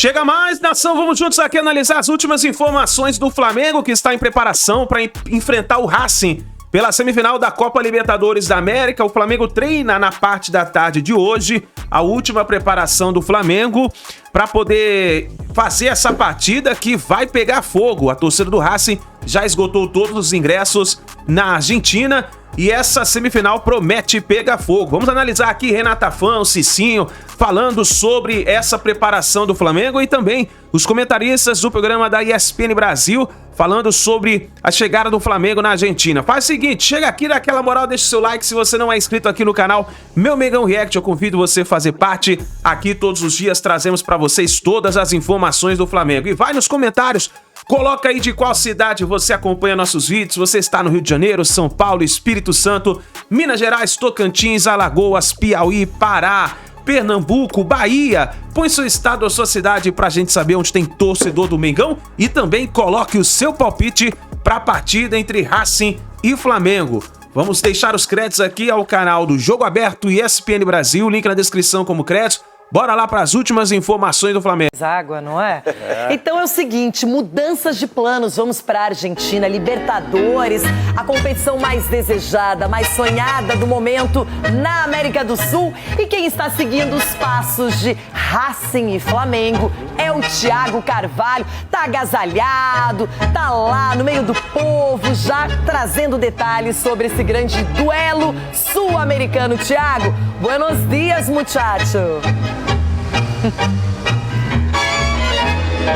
Chega mais, nação, vamos juntos aqui analisar as últimas informações do Flamengo, que está em preparação para enfrentar o Racing pela semifinal da Copa Libertadores da América. O Flamengo treina na parte da tarde de hoje, a última preparação do Flamengo para poder fazer essa partida que vai pegar fogo. A torcida do Racing já esgotou todos os ingressos na Argentina e essa semifinal promete pegar fogo. Vamos analisar aqui Renata Fã, o Cicinho, falando sobre essa preparação do Flamengo e também os comentaristas do programa da ESPN Brasil falando sobre a chegada do Flamengo na Argentina. Faz o seguinte, chega aqui, dá aquela moral, deixa o seu like. Se você não é inscrito aqui no canal Meu Mengão React, eu convido você a fazer parte. Aqui todos os dias trazemos para vocês todas as informações do Flamengo. E vai nos comentários, coloca aí de qual cidade você acompanha nossos vídeos. Você está no Rio de Janeiro, São Paulo, Espírito Santo, Minas Gerais, Tocantins, Alagoas, Piauí, Pará, Pernambuco, Bahia. Põe seu estado ou sua cidade pra gente saber onde tem torcedor do Mengão e também coloque o seu palpite pra partida entre Racing e Flamengo. Vamos deixar os créditos aqui ao canal do Jogo Aberto e ESPN Brasil, link na descrição como crédito. Bora lá para as últimas informações do Flamengo. Água, não é? Então é o seguinte, mudanças de planos, vamos para a Argentina, Libertadores, a competição mais desejada, mais sonhada do momento na América do Sul. E quem está seguindo os passos de Racing e Flamengo é o Thiago Carvalho. Tá agasalhado, tá lá no meio do povo, já trazendo detalhes sobre esse grande duelo sul-americano. Thiago, buenos dias, muchacho.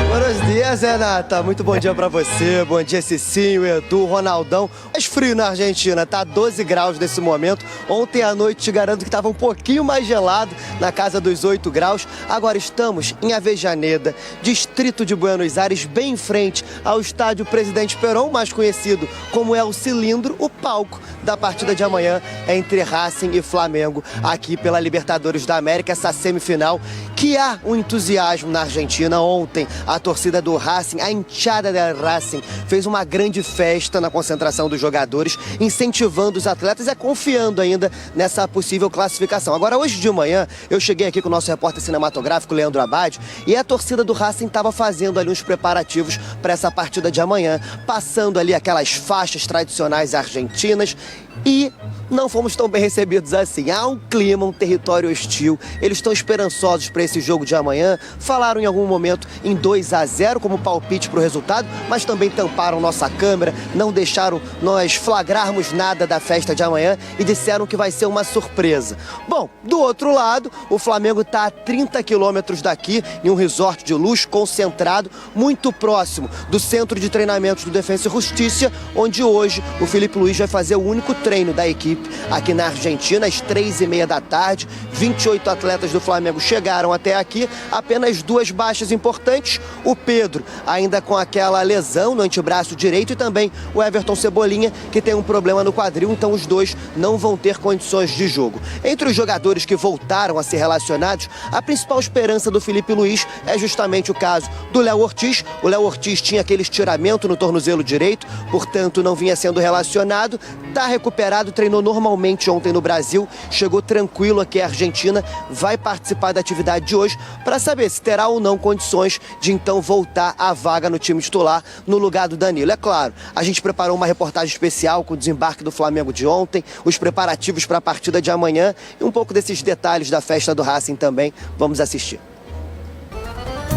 Buenos dias, Renata. Muito bom dia pra você. Bom dia, Cicinho, Edu, Ronaldão. Mais frio na Argentina, tá 12 graus nesse momento. Ontem à noite te garanto que tava um pouquinho mais gelado, na casa dos 8 graus. Agora estamos em Avejaneda, distrito de Buenos Aires, bem em frente ao estádio Presidente Perón, mais conhecido como El Cilindro. O palco da partida de amanhã é entre Racing e Flamengo, aqui pela Libertadores da América, essa semifinal que há um entusiasmo na Argentina. Ontem a torcida do Racing, a hinchada del Racing, fez uma grande festa na concentração dos jogadores, incentivando os atletas e confiando ainda nessa possível classificação. Agora, hoje de manhã, eu cheguei aqui com o nosso repórter cinematográfico, Leandro Abad, e a torcida do Racing estava fazendo ali uns preparativos para essa partida de amanhã, passando ali aquelas faixas tradicionais argentinas, e não fomos tão bem recebidos assim. Há um clima, um território hostil. Eles estão esperançosos para esse jogo de amanhã. Falaram em algum momento em 2-0 como palpite para o resultado, mas também tamparam nossa câmera, não deixaram nós flagrarmos nada da festa de amanhã e disseram que vai ser uma surpresa. Bom, do outro lado, o Flamengo está a 30 quilômetros daqui, em um resort de luxo concentrado, muito próximo do centro de treinamentos do Defensa e Justiça, onde hoje o Filipe Luís vai fazer o único treino da equipe aqui na Argentina, às 3h30 da tarde. 28 atletas do Flamengo chegaram até aqui, apenas 2 baixas importantes, o Pedro ainda com aquela lesão no antebraço direito e também o Everton Cebolinha, que tem um problema no quadril, então os dois não vão ter condições de jogo. Entre os jogadores que voltaram a ser relacionados, a principal esperança do Filipe Luís é justamente o caso do Léo Ortiz. O Léo Ortiz tinha aquele estiramento no tornozelo direito, portanto não vinha sendo relacionado, está recuperado, treinou normalmente ontem no Brasil, chegou tranquilo aqui à Argentina, vai participar da atividade de hoje para saber se terá ou não condições de então voltar à vaga no time titular no lugar do Danilo. É claro, a gente preparou uma reportagem especial com o desembarque do Flamengo de ontem, os preparativos para a partida de amanhã e um pouco desses detalhes da festa do Racing também. Vamos assistir.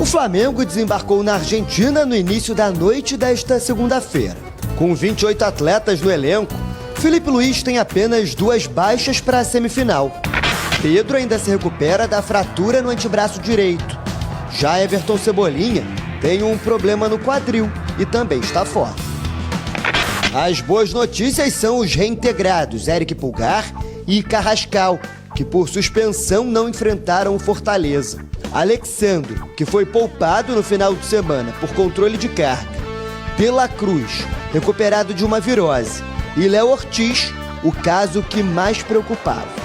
O Flamengo desembarcou na Argentina no início da noite desta segunda-feira. Com 28 atletas no elenco, Filipe Luís tem apenas 2 baixas para a semifinal. Pedro ainda se recupera da fratura no antebraço direito. Já Everton Cebolinha tem um problema no quadril e também está fora. As boas notícias são os reintegrados Eric Pulgar e Carrascal, que por suspensão não enfrentaram o Fortaleza. Alexandro, que foi poupado no final de semana por controle de carga. De La Cruz, recuperado de uma virose. E Léo Ortiz, o caso que mais preocupava.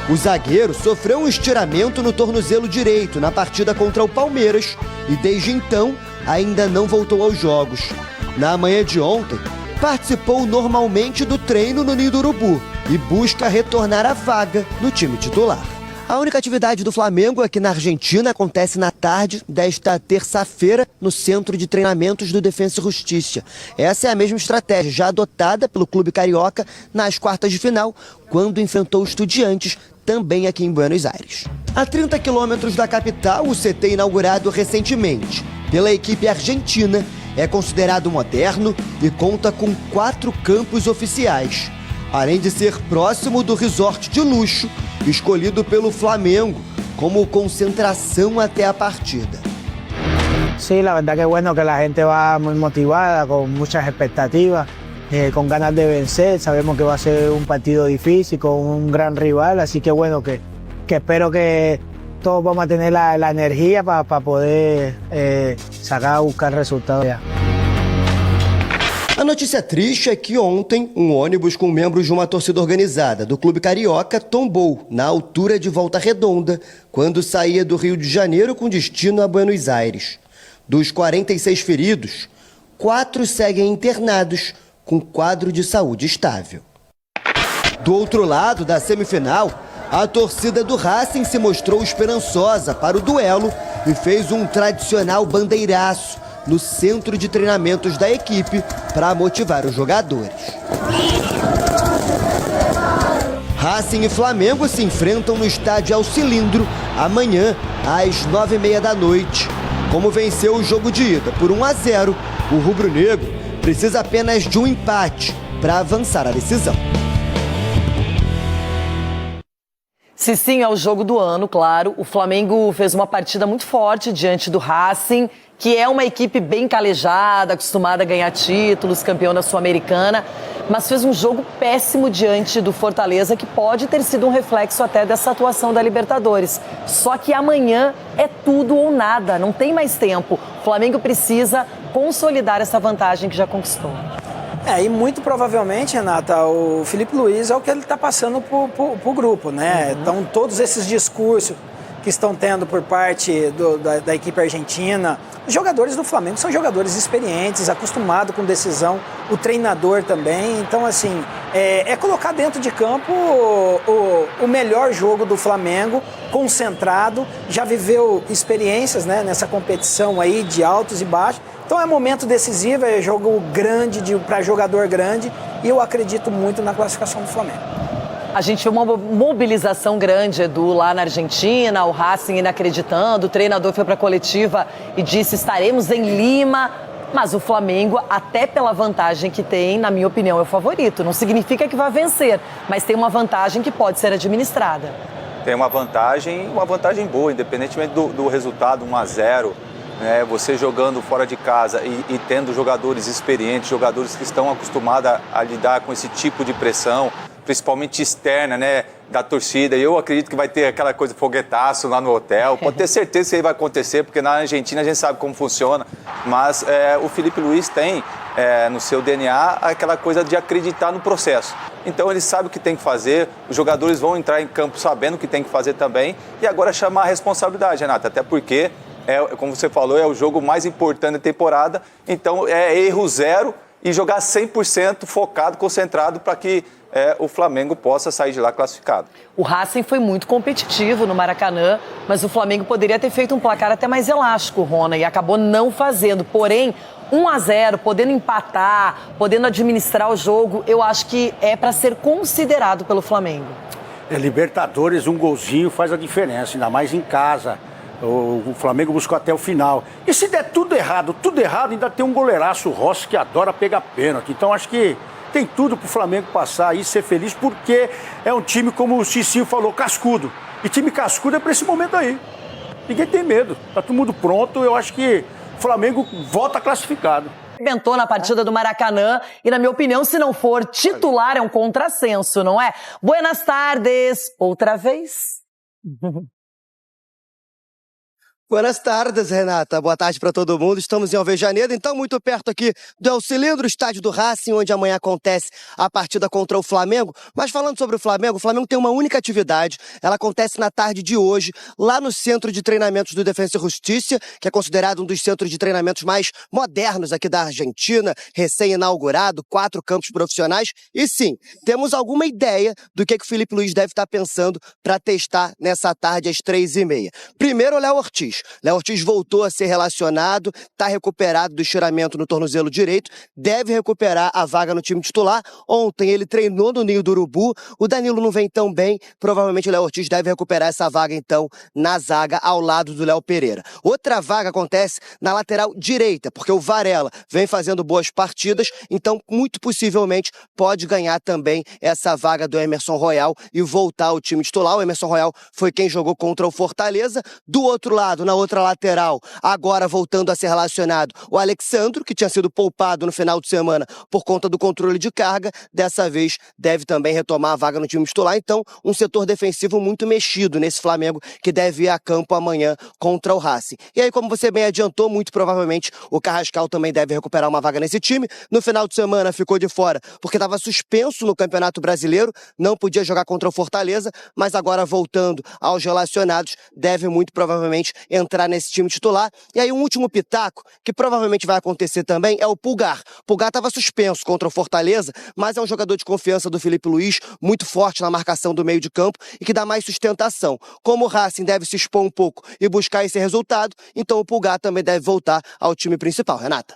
O zagueiro sofreu um estiramento no tornozelo direito na partida contra o Palmeiras e desde então ainda não voltou aos jogos. Na manhã de ontem, participou normalmente do treino no Ninho do Urubu e busca retornar à vaga no time titular. A única atividade do Flamengo aqui na Argentina acontece na tarde desta terça-feira no Centro de Treinamentos do Defensa e Justiça. Essa é a mesma estratégia já adotada pelo clube carioca nas quartas de final, quando enfrentou os Estudiantes, também aqui em Buenos Aires. A 30 quilômetros da capital, o CT inaugurado recentemente pela equipe argentina é considerado moderno e conta com 4 campos oficiais, além de ser próximo do resort de luxo escolhido pelo Flamengo como concentração até a partida. Sí, la verdad que es bueno que la gente va muy motivada, con muchas expectativas, con ganas de vencer. Sabemos que va a ser un partido difícil, con un gran rival, así que bueno, que espero que todos vamos a tener la energía para poder sacar, buscar resultados ya. A notícia triste é que ontem um ônibus com membros de uma torcida organizada do Clube Carioca tombou na altura de Volta Redonda quando saía do Rio de Janeiro com destino a Buenos Aires. Dos 46 feridos, 4 seguem internados com quadro de saúde estável. Do outro lado da semifinal, a torcida do Racing se mostrou esperançosa para o duelo e fez um tradicional bandeiraço no centro de treinamentos da equipe para motivar os jogadores. Racing e Flamengo se enfrentam no estádio El Cilindro amanhã às 9h30 da noite. Como venceu o jogo de ida por 1-0, o rubro-negro precisa apenas de um empate para avançar a decisão. Se sim, é o jogo do ano, claro. O Flamengo fez uma partida muito forte diante do Racing, que é uma equipe bem calejada, acostumada a ganhar títulos, campeão da Sul-Americana, mas fez um jogo péssimo diante do Fortaleza, que pode ter sido um reflexo até dessa atuação da Libertadores. Só que amanhã é tudo ou nada, não tem mais tempo. O Flamengo precisa consolidar essa vantagem que já conquistou. E muito provavelmente, Renata, o Filipe Luís é o que ele está passando pro grupo, né? Então, todos esses discursos que estão tendo por parte da equipe argentina, os jogadores do Flamengo são jogadores experientes, acostumados com decisão, o treinador também. Então, assim, é colocar dentro de campo o melhor jogo do Flamengo, concentrado, já viveu experiências, né, nessa competição aí de altos e baixos. Então é momento decisivo, é jogo grande para jogador grande e eu acredito muito na classificação do Flamengo. A gente viu uma mobilização grande, Edu, lá na Argentina, o Racing inacreditando, o treinador foi para a coletiva e disse estaremos em Lima, mas o Flamengo, até pela vantagem que tem, na minha opinião, é o favorito. Não significa que vai vencer, mas tem uma vantagem que pode ser administrada. Tem uma vantagem boa, independentemente do resultado 1-0. Você jogando fora de casa e tendo jogadores experientes, jogadores que estão acostumados a lidar com esse tipo de pressão, principalmente externa, né, da torcida. Eu acredito que vai ter aquela coisa foguetaço lá no hotel. Pode ter certeza que isso aí vai acontecer, porque na Argentina a gente sabe como funciona. Mas o Filipe Luís tem no seu DNA aquela coisa de acreditar no processo. Então ele sabe o que tem que fazer, os jogadores vão entrar em campo sabendo o que tem que fazer também. E agora chamar a responsabilidade, Renata, até porque como você falou, é o jogo mais importante da temporada, então é erro zero e jogar 100% focado, concentrado para que o Flamengo possa sair de lá classificado. O Racing foi muito competitivo no Maracanã, mas o Flamengo poderia ter feito um placar até mais elástico, Rona, e acabou não fazendo. Porém, 1-0, podendo empatar, podendo administrar o jogo, eu acho que é para ser considerado pelo Flamengo. Libertadores, um golzinho faz a diferença, ainda mais em casa. O Flamengo buscou até o final. E se der tudo errado, ainda tem um goleiraço, o Rossi, que adora pegar pênalti. Então acho que tem tudo pro Flamengo passar e ser feliz, porque é um time, como o Cicinho falou, cascudo. E time cascudo é pra esse momento aí. Ninguém tem medo, tá todo mundo pronto. Eu acho que o Flamengo volta classificado. Arrebentou na partida do Maracanã e, na minha opinião, se não for titular, é um contrassenso, não é? Buenas tardes, outra vez. Buenas tardes, Renata. Boa tarde para todo mundo. Estamos em Alvejaneda, então muito perto aqui do El Cilindro, estádio do Racing, onde amanhã acontece a partida contra o Flamengo. Mas falando sobre o Flamengo tem uma única atividade. Ela acontece na tarde de hoje, lá no Centro de Treinamentos do Defensa e Justiça, que é considerado um dos centros de treinamentos mais modernos aqui da Argentina, recém-inaugurado, 4 campos profissionais. E sim, temos alguma ideia do que o Filipe Luís deve estar pensando para testar nessa tarde às 3h30. Primeiro, o Léo Ortiz. Léo Ortiz voltou a ser relacionado, está recuperado do estiramento no tornozelo direito, deve recuperar a vaga no time titular. Ontem ele treinou no Ninho do Urubu, o Danilo não vem tão bem, provavelmente o Léo Ortiz deve recuperar essa vaga então na zaga ao lado do Léo Pereira. Outra vaga acontece na lateral direita, porque o Varela vem fazendo boas partidas, então muito possivelmente pode ganhar também essa vaga do Emerson Royal e voltar ao time titular. O Emerson Royal foi quem jogou contra o Fortaleza. Do outro lado, na outra lateral, agora voltando a ser relacionado, o Alexandro, que tinha sido poupado no final de semana por conta do controle de carga, dessa vez deve também retomar a vaga no time titular. Então, um setor defensivo muito mexido nesse Flamengo, que deve ir a campo amanhã contra o Racing. E aí, como você bem adiantou, muito provavelmente o Carrascal também deve recuperar uma vaga nesse time. No final de semana ficou de fora porque estava suspenso no Campeonato Brasileiro, não podia jogar contra o Fortaleza, mas agora voltando aos relacionados, deve muito provavelmente entrar nesse time titular. E aí um último pitaco, que provavelmente vai acontecer também, é o Pulgar. O Pulgar estava suspenso contra o Fortaleza, mas é um jogador de confiança do Filipe Luís, muito forte na marcação do meio de campo e que dá mais sustentação. Como o Racing deve se expor um pouco e buscar esse resultado, então o Pulgar também deve voltar ao time principal. Renata.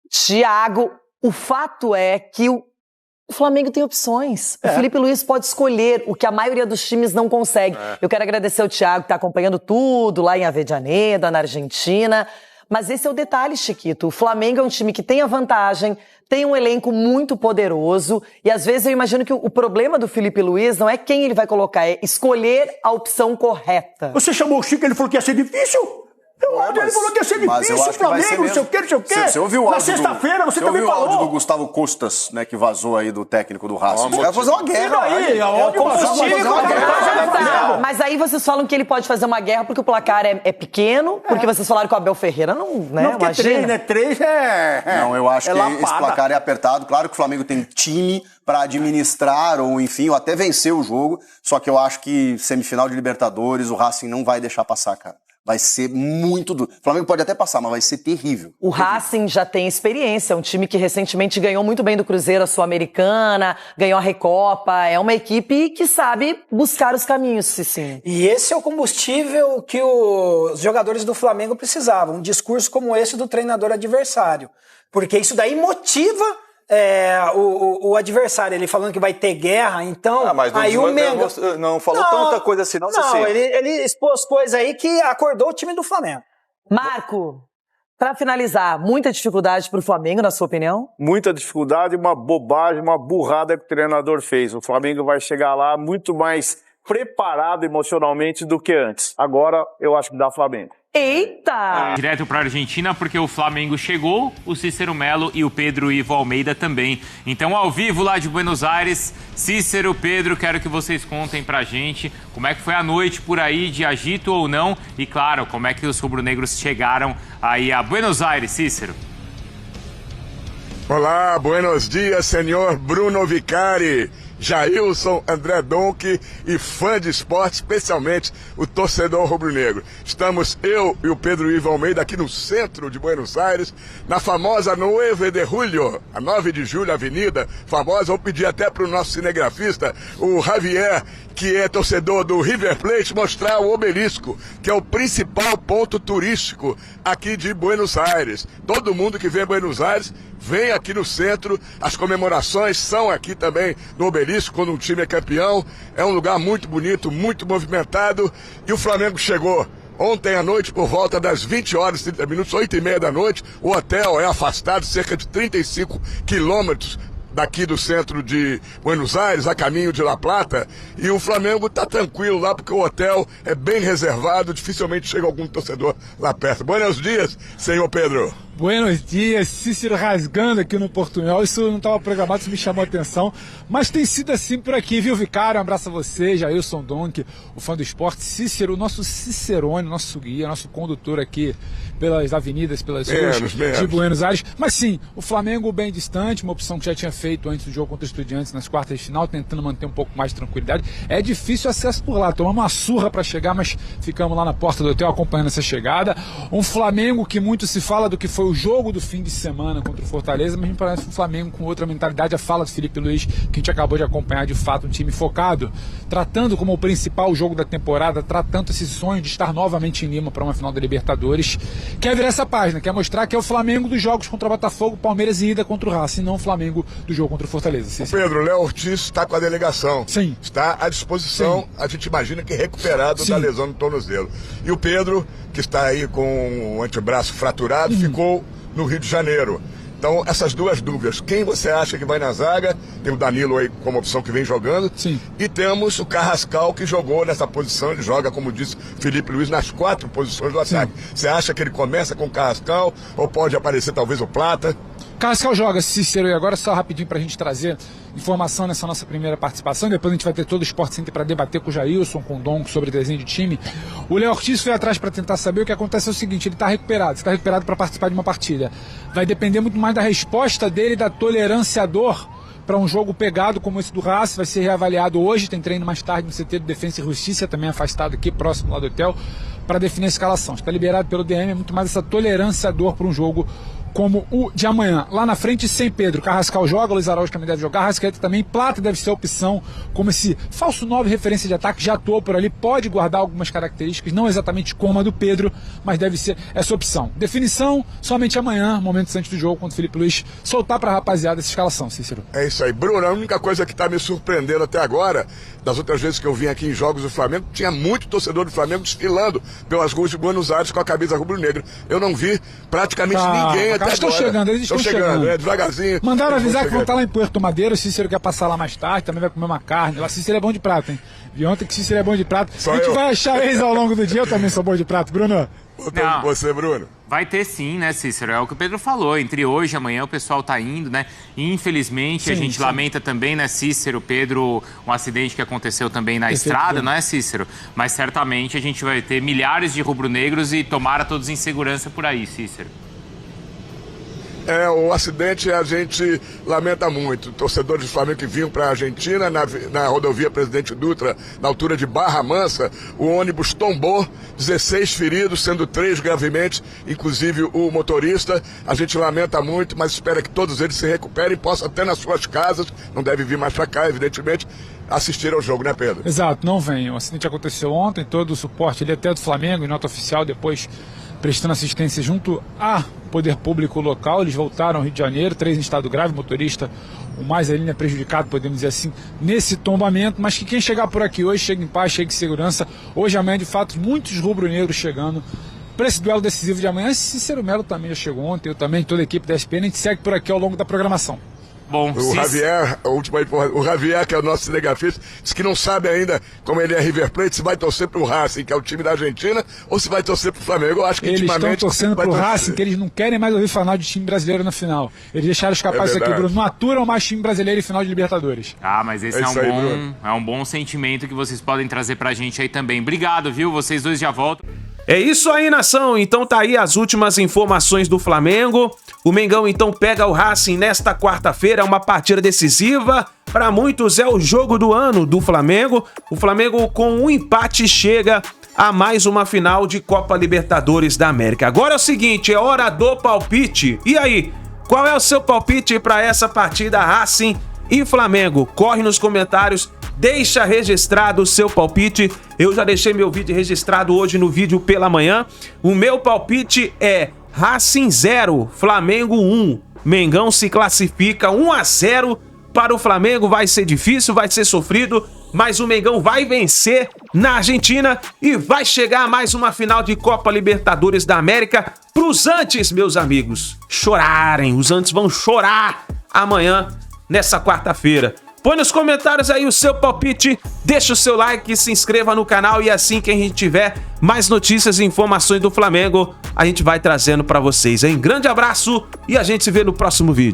Thiago, o fato é que o Flamengo tem opções. O Filipe Luís pode escolher o que a maioria dos times não consegue. Eu quero agradecer ao Thiago, que está acompanhando tudo lá em Avejaneda, na Argentina. Mas esse é o detalhe, Chiquito. O Flamengo é um time que tem a vantagem, tem um elenco muito poderoso. E às vezes eu imagino que o problema do Filipe Luís não é quem ele vai colocar, é escolher a opção correta. Você chamou o Chico, ele falou que ia ser difícil? Ele falou que ia ser difícil, o Flamengo, não sei o quê, não sei o quê. Você ouviu o áudio na sexta-feira, você também falou. Você ouviu o áudio do Gustavo Custas, né, que vazou aí do técnico do Racing? Vai fazer uma guerra. Mas aí vocês falam que ele pode fazer uma guerra porque o placar é pequeno, porque vocês falaram que o Abel Ferreira não, né? Não, porque 3, né? 3 é... Não, eu acho que esse placar é apertado. Claro que o Flamengo tem time para administrar ou, enfim, ou até vencer o jogo. Só que eu acho que semifinal de Libertadores, o Racing não vai deixar passar, cara. Vai ser muito duro. O Flamengo pode até passar, mas vai ser terrível. O Racing já tem experiência, é um time que recentemente ganhou muito bem do Cruzeiro, a Sul-Americana, ganhou a Recopa, é uma equipe que sabe buscar os caminhos, Cicinho. E esse é o combustível que os jogadores do Flamengo precisavam, um discurso como esse do treinador adversário. Porque isso daí motiva o adversário, ele falando que vai ter guerra, então... mas aí o Menga não falou tanta coisa assim, não. Ele expôs coisas aí que acordou o time do Flamengo. Marco, para finalizar, muita dificuldade para o Flamengo, na sua opinião? Muita dificuldade, uma bobagem, uma burrada que o treinador fez. O Flamengo vai chegar lá muito mais preparado emocionalmente do que antes. Agora, eu acho que dá Flamengo. Eita! Direto para a Argentina, porque o Flamengo chegou, o Cícero Melo e o Pedro Ivo Almeida também. Então, ao vivo lá de Buenos Aires, Cícero, Pedro, quero que vocês contem pra gente como é que foi a noite por aí, de agito ou não, e claro, como é que os rubro-negros chegaram aí a Buenos Aires, Cícero. Olá, buenos dias, senhor Bruno Vicari, Jailson, André Donk e fã de esporte, especialmente o torcedor rubro-negro. Estamos eu e o Pedro Ivo Almeida aqui no centro de Buenos Aires, na famosa 9 de Julho, a 9 de julho, avenida famosa. Vou pedir até para o nosso cinegrafista, o Javier, que é torcedor do River Plate, mostrar o obelisco, que é o principal ponto turístico aqui de Buenos Aires. Todo mundo que vem a Buenos Aires vem aqui no centro, as comemorações são aqui também no obelisco, quando um time é campeão. É um lugar muito bonito, muito movimentado, e o Flamengo chegou ontem à noite por volta das 20 horas, 30 minutos, 8h30 da noite. O hotel é afastado cerca de 35 quilômetros daqui do centro de Buenos Aires, a caminho de La Plata, e o Flamengo tá tranquilo lá porque o hotel é bem reservado, dificilmente chega algum torcedor lá perto. Buenos dias, senhor Pedro. Buenos dias, Cícero rasgando aqui no Portunhol, isso não estava programado, isso me chamou a atenção, mas tem sido assim por aqui, viu, Vicário? Um abraço a você, Jailson Donk, o fã do esporte, Cícero, o nosso Cicerone, nosso guia, nosso condutor aqui pelas avenidas, pelas ruas de Buenos Aires, mas sim, o Flamengo bem distante, uma opção que já tinha feito antes do jogo contra o Estudiantes nas quartas de final, tentando manter um pouco mais de tranquilidade, é difícil acesso por lá, tomamos uma surra para chegar, mas ficamos lá na porta do hotel acompanhando essa chegada, um Flamengo que muito se fala do que foi o jogo do fim de semana contra o Fortaleza, mas me parece um Flamengo com outra mentalidade, a fala do Felipe Luiz, que a gente acabou de acompanhar, de fato, um time focado, tratando como o principal jogo da temporada, tratando esse sonho de estar novamente em Lima para uma final da Libertadores, quer virar essa página, quer mostrar que é o Flamengo dos jogos contra o Botafogo, Palmeiras e ida contra o Racing, não o Flamengo do jogo contra o Fortaleza. O Pedro, Léo Ortiz está com a delegação. Sim. Está à disposição, sim. A gente imagina que recuperado da lesão no tornozelo. E o Pedro, que está aí com o antebraço fraturado, ficou no Rio de Janeiro. Então, essas duas dúvidas. Quem você acha que vai na zaga? Tem o Danilo aí como opção que vem jogando. Sim. E temos o Carrascal que jogou nessa posição. Ele joga, como disse Felipe Luiz, nas 4 posições do ataque. Você acha que ele começa com o Carrascal ou pode aparecer talvez o Plata? Carrascal joga, Cícero, e agora só rapidinho pra gente trazer informação nessa nossa primeira participação, depois a gente vai ter todo o Sport Center para debater com o Jailson, com o Donk sobre desenho de time. O Léo Ortiz foi atrás para tentar saber, o que acontece é o seguinte, ele está recuperado para participar de uma partida. Vai depender muito mais da resposta dele, da tolerância à dor para um jogo pegado como esse do Racing, vai ser reavaliado hoje, tem treino mais tarde no CT do Defensa e Justiça, também afastado aqui, próximo lá do hotel, para definir a escalação. Está liberado pelo DM, é muito mais essa tolerância à dor para um jogo como o de amanhã. Lá na frente, sem Pedro. Carrascal joga, Luiz Araújo também deve jogar, Arrascaeta também, Plata deve ser a opção, como esse falso 9 referência de ataque, já atuou por ali, pode guardar algumas características, não exatamente como a do Pedro, mas deve ser essa opção. Definição, somente amanhã, momentos antes do jogo, quando o Felipe Luiz soltar pra rapaziada essa escalação, Cícero. É isso aí. Bruno, a única coisa que tá me surpreendendo até agora, das outras vezes que eu vim aqui em jogos do Flamengo, tinha muito torcedor do Flamengo desfilando pelas ruas de Buenos Aires com a camisa rubro-negra. Eu não vi praticamente ninguém até estão agora. chegando, eles estão chegando. Devagarzinho. Mandaram avisar que vão estar lá em Puerto Madeira, o Cícero quer passar lá mais tarde, também vai comer uma carne. Lá Cícero é bom de prato, hein? Vi ontem que Cícero é bom de prato. A gente vai achar eles ao longo do dia, eu também sou bom de prato, Bruno. Não, você, Bruno. Vai ter sim, né, Cícero? É o que o Pedro falou. Entre hoje e amanhã o pessoal tá indo, né? E infelizmente a gente lamenta também, né, Cícero, Pedro, um acidente que aconteceu também na estrada, não é, Cícero? Mas certamente a gente vai ter milhares de rubro-negros e tomara todos em segurança por aí, Cícero. O acidente a gente lamenta muito. Torcedores do Flamengo que vinham para a Argentina, na rodovia Presidente Dutra, na altura de Barra Mansa, o ônibus tombou, 16 feridos, sendo 3 gravemente, inclusive o motorista. A gente lamenta muito, mas espera que todos eles se recuperem e possam até nas suas casas, não deve vir mais para cá, evidentemente, assistir ao jogo, né, Pedro? Exato, não vem. O acidente aconteceu ontem, todo o suporte ali até do Flamengo, em nota oficial, depois prestando assistência junto a poder público local. Eles voltaram ao Rio de Janeiro, 3 em estado grave, motorista o mais ali, né, prejudicado, podemos dizer assim, nesse tombamento, mas que quem chegar por aqui hoje chega em paz, chega em segurança. Hoje, amanhã, de fato, muitos rubro-negros chegando para esse duelo decisivo de amanhã. Cícero Melo também já chegou ontem, eu também, toda a equipe da ESPN, a gente segue por aqui ao longo da programação. Bom, o Javier, o Javier, que é o nosso cinegrafista, disse que não sabe ainda, como ele é River Plate, se vai torcer pro Racing, que é o time da Argentina, ou se vai torcer pro Flamengo. Eu acho que eles estão torcendo pro Racing, que eles não querem mais ouvir falar de time brasileiro na final. Eles deixaram escapar isso aqui, Bruno. Não aturam mais time brasileiro em final de Libertadores. Ah, mas esse é um bom sentimento que vocês podem trazer pra gente aí também. Obrigado, viu? Vocês dois já voltam. É isso aí, nação. Então tá aí as últimas informações do Flamengo. O Mengão então pega o Racing nesta quarta-feira, uma partida decisiva. Para muitos é o jogo do ano do Flamengo. O Flamengo com um empate chega a mais uma final de Copa Libertadores da América. Agora é o seguinte, é hora do palpite. E aí, qual é o seu palpite para essa partida Racing e Flamengo? Corre nos comentários. Deixa registrado o seu palpite. Eu já deixei meu vídeo registrado hoje no vídeo pela manhã. O meu palpite é Racing 0, Flamengo 1. Mengão se classifica 1-0 para o Flamengo. Vai ser difícil, vai ser sofrido, mas o Mengão vai vencer na Argentina e vai chegar a mais uma final de Copa Libertadores da América para os Antes, meus amigos, chorarem. Os Antes vão chorar amanhã nessa quarta-feira. Põe nos comentários aí o seu palpite, deixa o seu like, se inscreva no canal e assim que a gente tiver mais notícias e informações do Flamengo, a gente vai trazendo pra vocês, hein? Grande abraço e a gente se vê no próximo vídeo.